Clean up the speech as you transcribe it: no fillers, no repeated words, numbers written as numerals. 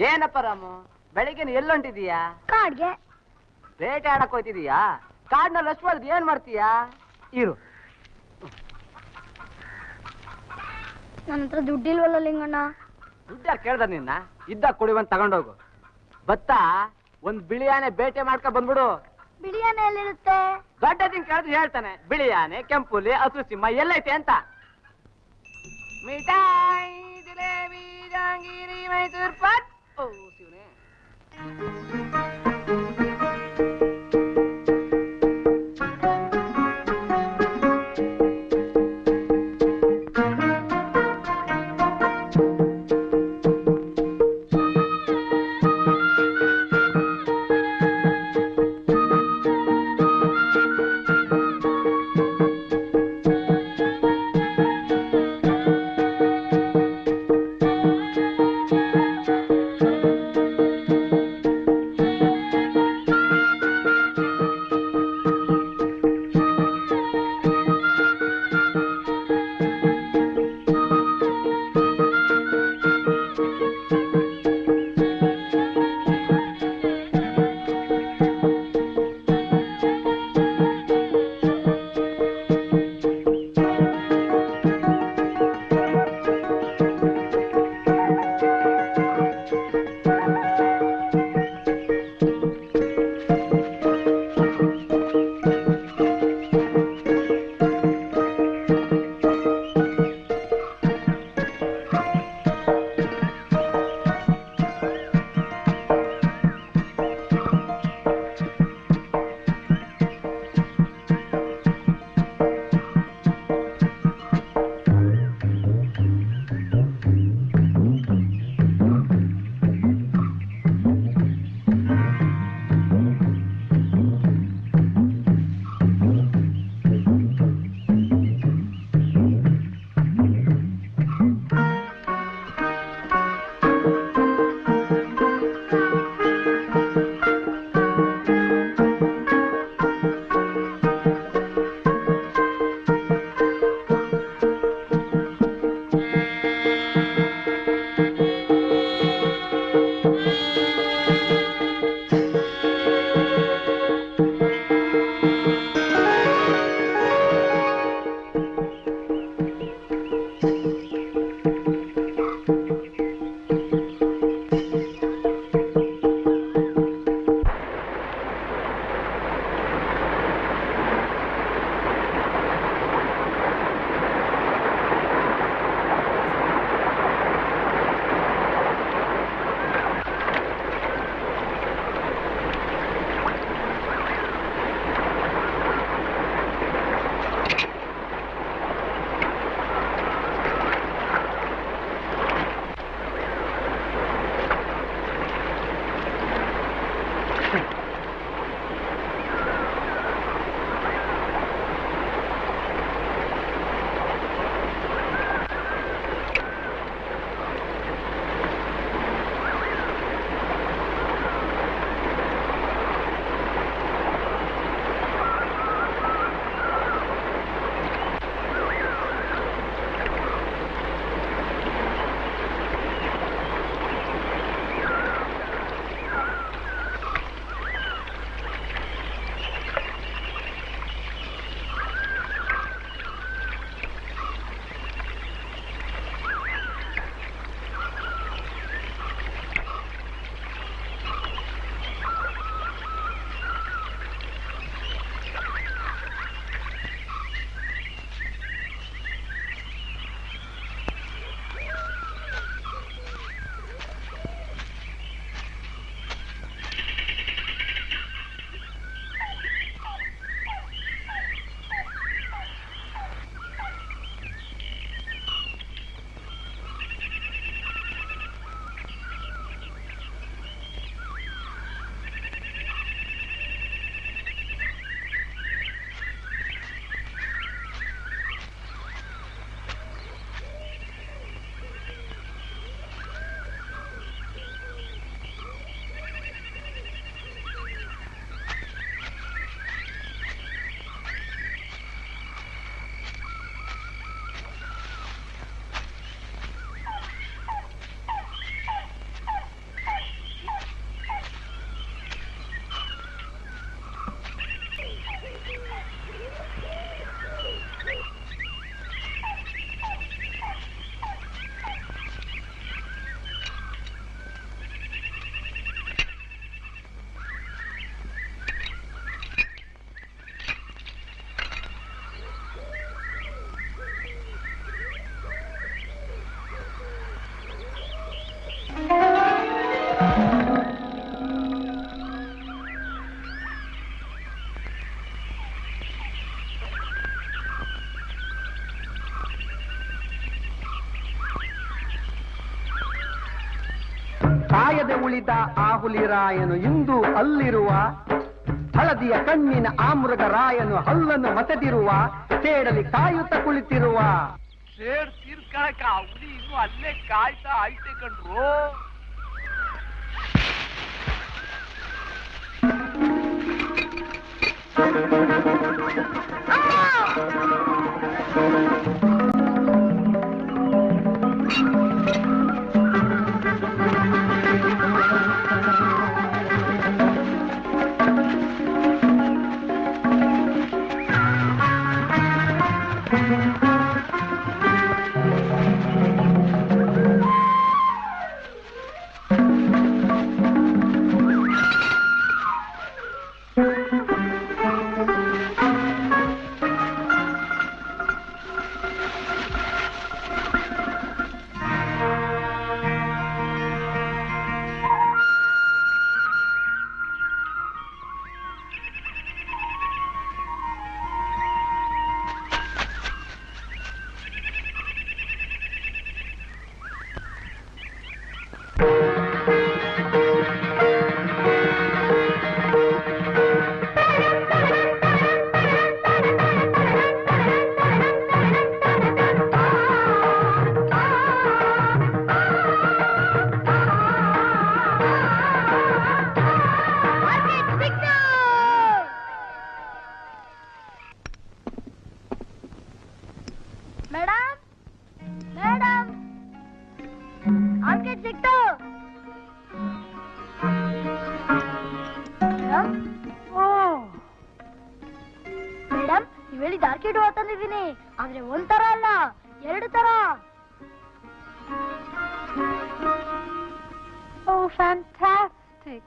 ಏನಪ್ಪ ರಾಮು, ಬೆಳಿಗ್ಗೆ ಎಲ್ಲೊಂಟಿದೀಯಾ? ಕಾಡ್ಗೆ. ಬೇಟೆ ಆಡಕ್ ಹೋಯ್ತಿದೀಯಾ? ಕಾಡ್ನಲ್ಲಿ ಅಷ್ಟು ಮಾಡಿದ್ರೆ ಏನ್ ಮಾಡ್ತೀಯಾ? ಇರು. ನನ್ನ ಹತ್ರ ದುಡ್ಡಿಲ್ವಲ್ಲ ಲಿಂಗಣ್ಣ. ದುಡ್ಡು ಯಾರು ಕೇಳ್ದ ನಿನ್ನ? ಇದ್ದಾಗ ಕುಡಿವಂತ ತಗೊಂಡೋಗು. ಭತ್ತ ಒಂದ್ ಬಿಳಿ ಆನೆ ಬೇಟೆ ಮಾಡ್ಕೊ ಬಂದ್ಬಿಡು. ಬಿಳಿ ಆನೆ ಎಲ್ಲಿರುತ್ತೆ? ದೊಡ್ಡದಿನ್ ಕೇಳಿದ್ರೆ ಹೇಳ್ತಾನೆ, ಬಿಳಿ ಆನೆ, ಕೆಂಪುಲಿ, ಹಸು ಸಿಂಹ ಎಲ್ಲೈತೆ ಅಂತ. ಮಿಠಾಯಿ, ಜಿಲೇಬಿ, ಜಾಂಗೀರಿ, ಮೈಸೂರ್ ಪಾಕ್. ಓ ಶಿವನೇ. ಸಾಯದೆ ಉಳಿದ ಆ ಹುಲಿರಾಯನು ಇಂದು ಅಲ್ಲಿರುವ, ಹಳದಿಯ ಕಣ್ಣಿನ ಆ ಮೃಗರಾಯನು ಹಲ್ಲನ್ನು ಮಸೆದಿರುವ, ಸೇಡಲಿ ಕಾಯುತ್ತ ಕುಳಿತಿರುವ. ಸೇಡ್ ತೀರ್ಕಾಕ ಹುಲಿ ಇನ್ನು ಅಲ್ಲೇ ಕಾಯ್ತಾ ಐತೆ ಕಣ್ರು. ಮೇಡಮ್ ಮೇಡಮ್ ಆರ್ಕಿಡ್ ಸಿಕ್ತು. ಮೇಡಮ್ ನೀವು ಹೇಳಿದ ಆರ್ಕಿಡ್ ಹೂವು ತಂದಿದ್ದೀನಿ, ಆದ್ರೆ ಒಂದ್ ತರ ಅಲ್ಲ, 2 ತರ. Oh, fantastic.